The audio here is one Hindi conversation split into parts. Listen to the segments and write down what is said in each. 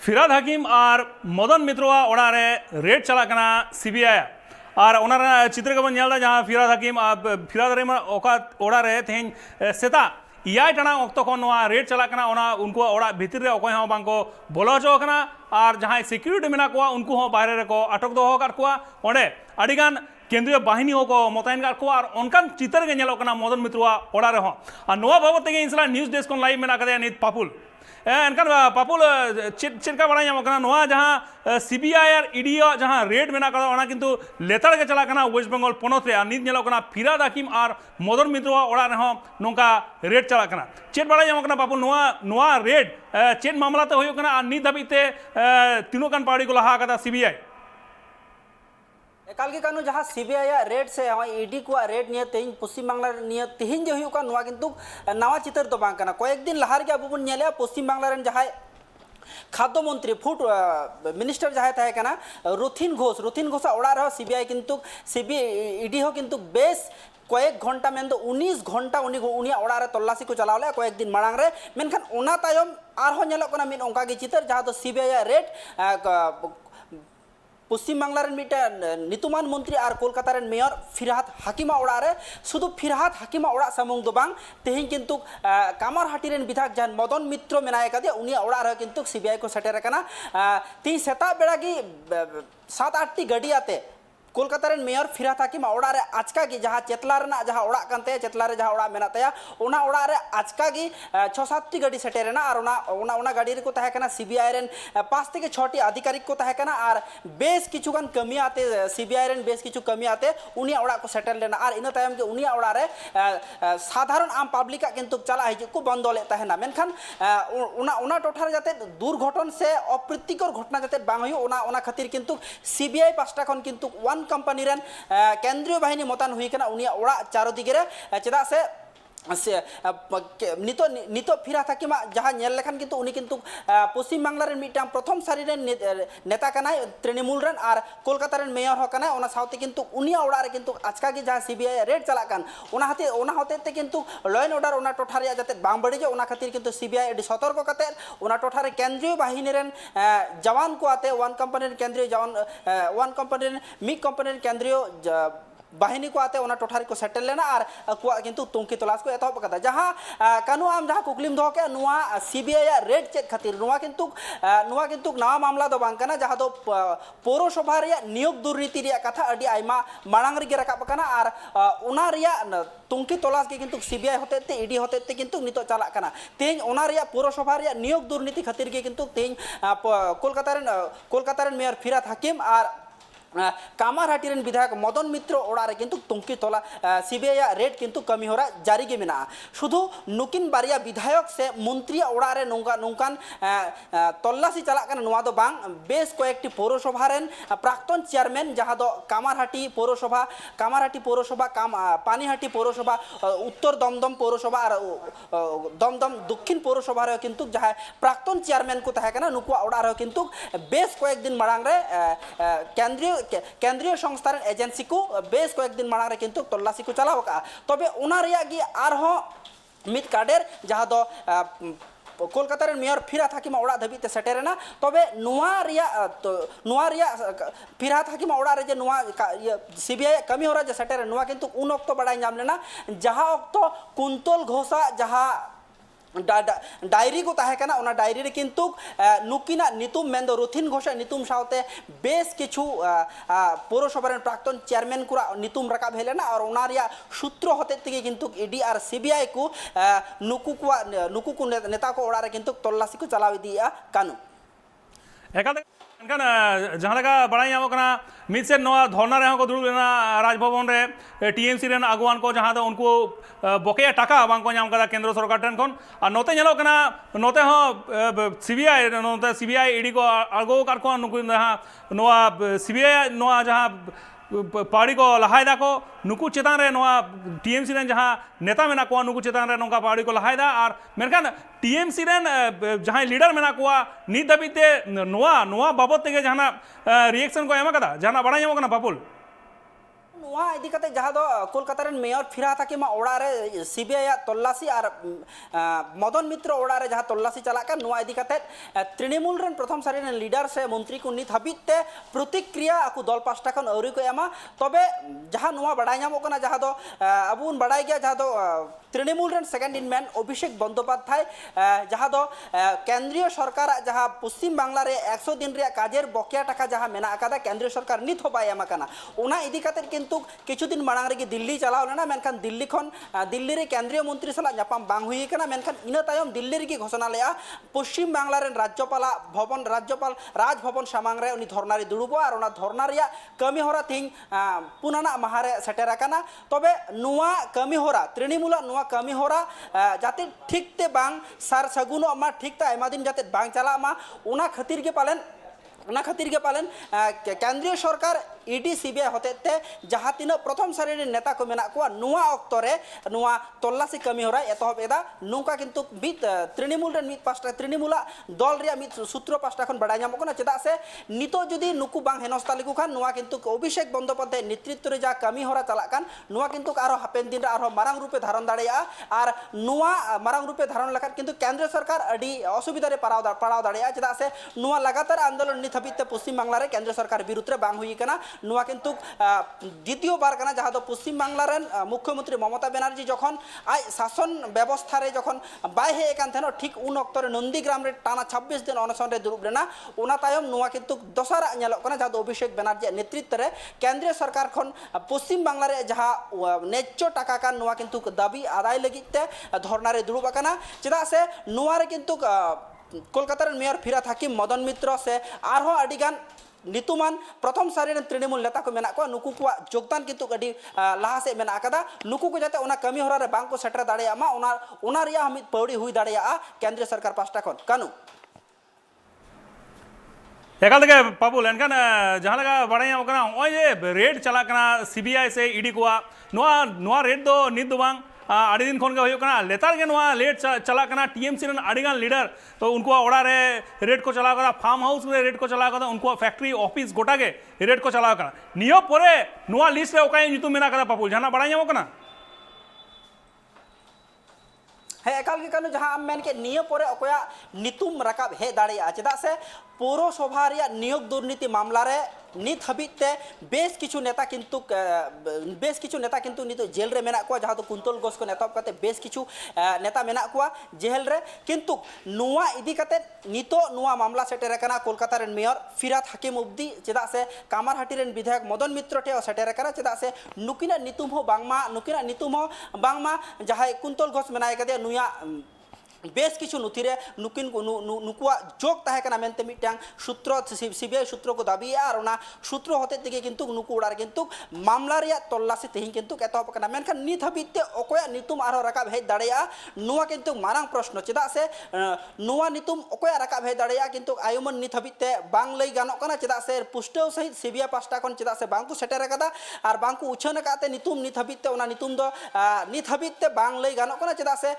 फिराद हकीम और मदन मित्रोआ ओड़ारे रेड चलाकना सीबीआई और ओना चित्र के बन जहाँ फिराद हकीम फिराद रहीम ओड़ारे तेहन सेता इयाय टाणांग अक्तो खन रेड चलाकना उनको ओड़ा भितर रे अकय हॉं बांको बोलो हचो कना और जहाँ सिक्यूरिटी मेना कोआ उनको हॉं बाहरे रे को अटक दो कर कोआ ओंडे अडिगान केंद्रीय बाहिनी को मोतायन कर कोआ और उनकान चित्र के नेलो कना मदन मित्रुआ ओड़ा रे हॉं और नोआ बाबत तेगे इंसला न्यूज़ डेस्क को लाइव मेना कदे नित पापुल एनकान पापुल चिरका बड़ा नोआ जहाँ सीबीआई और ईडी जहाँ रेड मेना कदा ओना किंतु लेताड़ के चला कना वेस्ट बंगाल पनत रे नित नेलो कना फिराद हकीम और मदन मित्रुआ ओड़ा रे हॉं नोंका रेड चला कना चेत बड़ा पापुल नोआ रेड चेत मामला ते होयो कना और नित धाबिते तीनों कान पार्टी को लहा कदा सीबीआई एकाल के कानू जहाँ सीबीआई रेड से ईडी को रेड निये तेहिं पश्चिम बांग्ला निये तेहिं जो हुयुका नुआ किंतु नवा चित्र तो बांग कना कयेक दिन लहार के अबुबुन नेले पश्चिम बांग्ला रेन जहाँ खाद्य मंत्री फूड मिनिस्टर जहाँ तहे कना रुथिन घोष ओड़ा रहो सीबीआई किंतु ईडी हो किंतु बेस कयेक घंटा मेन 19 घंटा उनी ओड़ा रे तल्लाशी को चलावले कयेक दिन मांग रे मेनखान ओना तायम आरहो नेलोग कना मिन ओंका गे चित्र जहाँ तो सीबीआई रेड पश्चिम बांग्ला नितुमान मंत्री और कोलकाता मेयर फिरहाद हकीमा ओड़ा रे शुधु फिरहाद हकीमा ओड़ा सामुंग दो बांग तेहिं किंतु कामारहाटी विधायक जहां मदन मित्र मेनाय कदे उनी ओड़ा रे किंतु सीबीआई को सेटेर कना तेहिं सेता बेड़ा की 7-8 टी गाड़ी आते कोलकाता मेयर फिरहाद हकीमा ओड़ा रे आचका की जहाँ चेतला रेना जहाँ ओड़ा कानते चेतला रे जहाँ ओड़ा मेना तया ओना ओड़ा रे आचका की 6-7 टी गाड़ी सेटेरेना और ओना गाड़ी रे को तहे कना सीबीआई रेन 5 থেকে 6 टी अधिकारिक को तहे कना और बेस किछुगान कमी आते सीबीआई रेन बेस किछु कमी आते उनिया ओड़ा को सेटल लेना और इन तायम के उनिया ओड़ा रे साधारण आम पब्लिक किंतु चला हिजु को बंदोले तहेना मेनखान ओना टोठा रे जाते दुर्घटन से अप्रीतिकर घटना जाते बांग हुयु ओना खातिर किंतु सीबीआई पास्टा खन किंतु कंपनी रेन केंद्रीय बाहिनी मोतान हुई कना उनिया ओड़ा चारो दिगे रे चेदा से नितो फिरहाद हकीम जहाँ नेल लेखान किंतु उनी किंतु पश्चिम बांग्ला रे मिटांग प्रथम सारी रे नेता कनाय तृणमूल रेन और कोलकाता रे मेयर हो कनाय ओना साउते किंतु उनिया ओड़ा रे किंतु आजका की जहाँ सीबीआई रेड चला कान ओना होते ते किंतु लॉ एंड ऑर्डर ओना टोठा रे जाते बांग बड़ी ओना खातिर किंतु सीबीआई एडी सतर्क कते ओना टोठा रे केंद्रीय बाहिनी रेन जवान को आते वन कंपनी केंद्रीय जवान वन कंपनी मिक कंपनी केंद्रीय बाहिनी को आते ओना टोठारी को सेटल लेना और अकुआ किंतु तुंकी तलाश को एतहब कदा जहाँ कानू आम जहाँ कुकलिम दो के नुआ सीबीआई रेड चेक खातिर नुआ किंतु नवा मामला दो बांग कना जहाँ दो पौरसभा रे नियोग दुर्नीति रे कथा अडी आइमा मांग रे रकाब कना और ओना रे तुंकी तलाश के किंतु सीबीआई होते ते ईडी होते ते किंतु नितो चला कना तेज ओना रे पौरसभा रे नियोग दुर्नीति खातिर के किंतु तेज कोलकाता मेयर फिरहाद हकीम और कामारहाटी विधायक मदन मित्र ओड़ा रे किंतु तुंकी तोला सीबीआई रेड किंतु कमी होरा जारी के मेना शुधु नुकिन बारिया विधायक से मंत्री ओड़ा रे नौकान तल्लाशी चला कना नुआ दो बांग बेस कयेकटी पौरसभा रेन प्राक्तन चेयरमैन जहाँ दो कामारहाटी पौरसभा पानीहाटी पौरसभा उत्तर दमदम पौरसभा और दमदम दक्षिण पौरसभा रे किंतु जहाँ प्राक्तन चेयरमैन को तहे कना नुकुआ ओड़ा रे किंतु बेस कयेक दिन मांग रे केंद्रीय संस्था एजेंसी को बेस कयेक दिन मांग रे किंतु तल्लाशी को चलाव का तबे ओना रिया गी आरहो मित काडेर जहाँ दो कोलकाता मेयर फिरहाद हकीम ओड़ा धाबीते सेटेरेना तबे नुआ रिया फिरहाद हकीम ओड़ा रे जे नुआ सीबीआई कमी होरा जे सेटेरे नुआ किंतु उन ऑक्तो बड़ाई नाम लेना जहाँ ऑक्तो कुंतल घोषा जहाँ डायरी को तहे कना ओना डायरी रे किंतु नुकिना नितुम मेंदो रुथिन घोष नितुम साउते बेस किछु पौरसभा प्राक्तन चेयरमैन कुरा नितुम रकाब हेलेना और ओना रिया सूत्र होते तेगे किंतु ईडी और सीबीआई को नुकु को नेता को ओड़ा रे किंतु तल्लाशी को चलाव दिया कानू जहाँ लगा बड़ा मिद से नवा धरना रे को दुड़ लेना राजभवन रे टीएमसी रेन आगुवान को जहाँ दो उनको बकेया टाका बांग को नाम कदा केंद्र सरकार ठन खन और नोते नेलो कना नोते हो सीबीआई ईडी को आगो कार को नुकु जहाँ नवा सीबीआई नवा जहाँ पार्टी को लहायदा को नुकु चेतान रे नवा टीएमसी रेन जहाँ नेता मेना को नुकु चेतान रे नोका पार्टी को लहायदा और मेनखान टीएमसी रेन जहाँ लीडर मेना को नित धाबीते नवा बाबत तेगे जहाँ रिएक्शन को एमा कदा जहाँ बड़ा पापुल नुआ इदी कते जहां दो कोलकाता रेन मेयर फिरहाद हकीम ओड़ा रे सीबीआई तल्लाशी और मदन मित्र ओड़ा रे जहां तल्लाशी चला का नुआ इदी कते तृणमूल रेन प्रथम सारी रेन लीडर से मंत्री को नित हबिते प्रतिक्रिया आकु दल पास्टा खन अवरी को एमा तबे जहां नुआ बड़ाई नामो कना जहां दो अबुन बड़ाई गया जहां दो तृणमूल रेन सेकेंड इन मैन अभिषेक बंदोपाध्याय जहां दो केंद्रीय सरकार जहां पश्चिम बांग्ला रे 100 दिन रे काजेर बकिया टाका जहां मेना आकादा केंद्रीय सरकार नित हो बाय एमा कना उना इदी कते किंतु किछु दिन मांग रे दिल्ली चलाव लेना मेनखान दिल्ली खन दिल्ली रे केंद्रीय मंत्री सला जापाम बांग हुई कना मेनखान इना तायम दिल्ली रे घोषणा लेया पश्चिम बांग्ला रे राज्यपाल राजभवन सामांग रे उनी धरना रे दुड़ुबो और उना धरना रे कमी होरा थिंग पुनाना माहारे सेटेरा कना तबे नुआ कमी होरा तृणमूल नुआ कमी होरा जाते ठीक ते बांग सार सगुनो अमा ठीक ता आयमा दिन जाते बांग चला मा उना खातिर के पालन केंद्रीय सरकार ईडी सीबीआई होते जहाँ तीन प्रथम सारी नेता को मेना को नुआ अक्तरे नुआ तल्लाशी कमी होरा एतहब एदा नुका किंतु मित तृणमूल रे मित पास्टा तृणमूल दल रे मित सूत्र पास्टा खन बड़ा नाम कोना चेदा से नितो जुदी नुकु बांग हेनस्ता लिकु खान नुआ किंतु अभिषेक बंदोपाध्याय नेतृत्व रे जा कमी होरा चला कान नुआ किंतु आरो हापेन दिन रे आरो मारांग रूपे धारण दाड़िया और नुआ मारांग रूपे धारण लखा किंतु केंद्र सरकार अडी असुविधा रे पड़ाव दाड़िया चेदा से नुआ लगातार आंदोलन नित हबिते पश्चिम बांग्ला रे केंद्र सरकार विरुद्ध रे बांग हुई कना नुआ किंतु द्वितीय बार कना जहां दो पश्चिम बांग्ला रेन मुख्यमंत्री ममता बनर्जी जखन आय शासन व्यवस्था रे जखन बाय हे एकान थेनो ठीक उन अक्तरे नंदीग्राम रे टाना 26 दिन अनशन रे दुरुब रेना उना तायम नुआ किंतु दोसारा नेलो कना जहां दो अभिषेक बनर्जी नेतृत्व रे केंद्रीय सरकार खन पश्चिम बांग्ला रे जहां नेच्चो टाका कान नुआ किंतु दाबी आदाय लगिते धरना रे दुरुब कना चेदा से नुआ रे किंतु कोलकाता रेन मेयर फिरहाद हकीम मदन मित्र से आरो अडिगान नितुमान प्रथम सारी तृणमूल नेता को मेना को नुकु को योगदान किंतु अडी लाहा से मेना आकादा नुकु को जाते ओना कमी होरा रे बांग को सेटर दाड़िया मा ओना रिया हमित पौड़ी हुई दाड़िया केंद्रीय सरकार पास्टा खन कानु एकाल तक पाबुल एनखान जहाँ लगा बड़ाई ओकना ओय जे रेड चला कना सीबीआई से ईडी को नुआ रेड दो नित दो बांग आड़ी दिन खन के लेतार के लेट चला टीएमसी आड़ीगान लीडर तो उनको ओड़ा रे रेड को चला फार्म हाउस रे रेड को चला उनको फैक्ट्री ऑफिस गोटा के रेड को चला नियो परे नुआ लिस्ट रे ओका ᱧᱩᱛᱩᱢ मेना कदा पापुल जहां बड़ा ᱧᱟᱢᱚᱜ कना है एकाल के कानु जहां आम मेन के नियो परे ओकया नितुम रकाब हे दाड़िया चेदा से पौरसभा रे नियोग दुर्नीति मामला रे नित हबिते बेस किछु नेता किंतु नितो जेल रे मेना को जहां तो कुंतल गोस को नेता कते बेस किछु नेता मेना को जेल रे किंतु नुआ इदी कते नितो नुआ मामला सेटेर कना कोलकाता रेन मेयर फिरहाद हकीम उब्दी चेदा से कामारहाटी रेन विधायक मदन मित्र ठे सेटेर कना चेदा से नुकिना नितुम हो बांगमा जहां कुंतल घोष मेनाय कते नुया बेस किछु नुथिरे नुकिन नुकुआ जोग ताहे कना मेनते मिटांग सूत्र सीबीआई सूत्र को दाबी और ओना सूत्र होते तेगे किंतु नुकु उड़ार किंतु मामला रिया तल्लाशी तेहिं किंतु एतहब कना मेनखान नित हबिते ओकया नितुम आरो रकाब हे दाड़िया नुआ किंतु मारांग प्रश्न चेदा से नुआ नितुम ओकया रकाब हे दाड़िया किंतु आयुमन नित हबिते बांग लई गानो कना चेदा से पुष्टव सहित सीबीआई पास्टा कोन चेदा से बांगकु सेटेर कदा और बांगकु उछन काते नितुम नित हबिते ओना नितुम दो नित हबिते बांग लई गानो कना चेदा से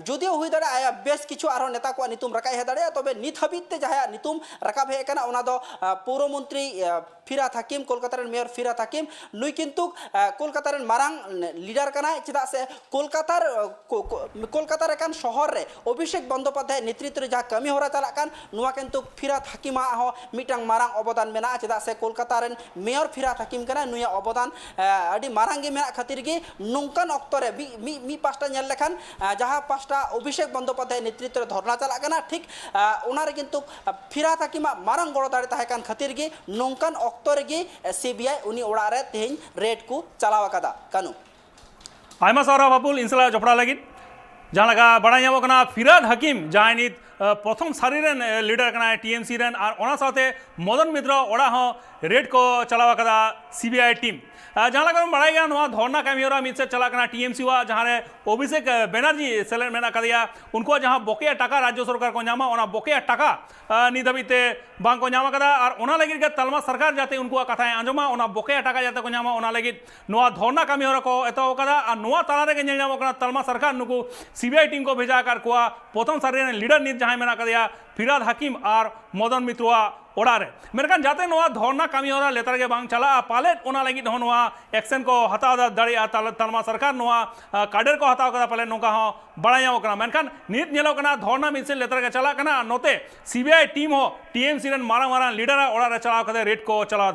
जदिओ हुई आया बेस किछु आरो नेता को नितुम रकाय हे दाड़े तबे नित हबिते जहां नितुम रकाब हे कना ओना दो पौर मंत्री फिरहाद हकीम कोलकाता रेन मेयर फिरहाद हकीम नुई किंतु कोलकाता रेन मारांग लीडर कना चेदा से कोलकाता रे कान शहर रे अभिषेक बंदोपाध्याय नेतृत्व रे जहां कमी होरा चला कान नुआ किंतु फिरहाद हकीमा हो मिटांग मारांग अवदान मेना चेदा से कोलकाता रेन मेयर फिरहाद हकीम कना नुया अवदान अडी मारांग गे मेना खातिर गे नोंकान अक्तो रे मी पास्टा नेल लेखान जहां पास्टा अभिषेक बंदोपाध्याय नेतृत्व धरना चला कना ठीक ओना रे किंतु फिरहाद हकीमा मारांग गड़ो दाड़े ताहे कान खातिर गे नोंकान अक्तो रे गे सीबीआई उनी ओड़ा रे तेहिं रेड को चलाव कदा कानु आयमा सारा बापुल इनसला जपड़ा लगी जहाँ लगा बड़ा ᱧᱟᱢᱚᱜ कना फिरहाद हकीम जहाँ नित प्रथम सारी रेन लीडर कना टीएमसी रेन और ओना साथे मदन मित्र ओड़ा हो रेड को चलाव कदा सीबीआई टीम जहाँ लगा बड़ा गया नुआ धरना कमी हो मिद से चला कना टीएमसी हुआ जहाँ रे अभिषेक बनर्जी सेलेक्ट मेना कदिया उनको जहाँ बकेया टाका राज्य सरकार को नामा ओना बकेया टाका नित हबीते बांग को नामा कदा और ओना लगी के तलमा सरकार जाते उनको कथा आंजमा ओना बकेया टाका जाते को नामा ओना लगी नुआ धरना कमी हो को एतो कदा और नुआ ताला रे के नामा कना तलमा सरकार नुको सीबीआई टीम को भेजा कर को प्रथम सारी लीडर नित जहाँ जहां मेना कदिया फिराद हकीम और मदन मित्रुआ ओडारे मेरकान जाते नोआ धरना कामी होरा लेतर के बांग चला पालेट ओना लगी हो नोआ एक्शन को हताव दाड़ी तलमा सरकार नोआ काडेर को हताव कदा पाले नोका हो बड़ाया कना मेनखान नित नेलो कना धरना मिছিল लेतर के चला कना नोते सीबीआई टीम हो टीएमसी रन मारा मारा लीडर ओड़ा रे चला कदे रेट को चला